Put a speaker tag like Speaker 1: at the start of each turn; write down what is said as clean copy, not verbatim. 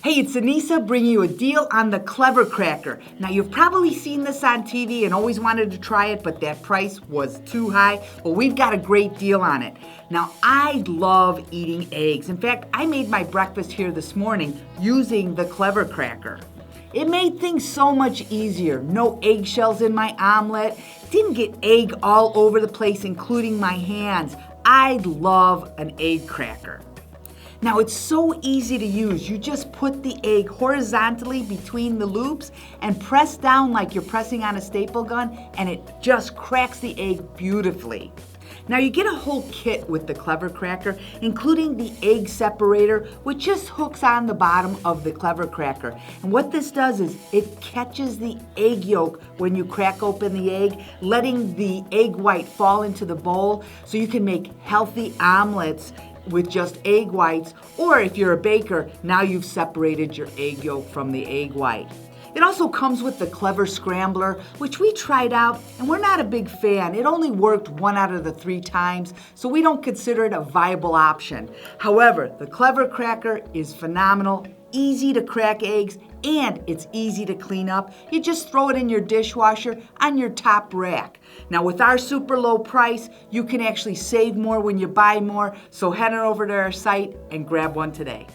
Speaker 1: Hey, it's Anissa bringing you a deal on the Clever Cracker. Now, you've probably seen this on TV and always wanted to try it, but that price was too high. Well, we've got a great deal on it. Now, I love eating eggs. In fact, I made my breakfast here this morning using the Clever Cracker. It made things so much easier. No eggshells in my omelet. Didn't get egg all over the place, including my hands. I love an egg cracker. Now, it's so easy to use. You just put the egg horizontally between the loops and press down like you're pressing on a staple gun, and it just cracks the egg beautifully. Now, you get a whole kit with the Clever Cracker, including the egg separator, which just hooks on the bottom of the Clever Cracker. And what this does is it catches the egg yolk when you crack open the egg, letting the egg white fall into the bowl so you can make healthy omelets with just egg whites, or if you're a baker, now you've separated your egg yolk from the egg white. It also comes with the Clever Scrambler, which we tried out, and we're not a big fan. It only worked 1 out of the 3 times, so we don't consider it a viable option. However, the Clever Cracker is phenomenal, easy to crack eggs, and it's easy to clean up. You just throw it in your dishwasher on your top rack. Now, with our super low price, you can actually save more when you buy more, so head on over to our site and grab one today.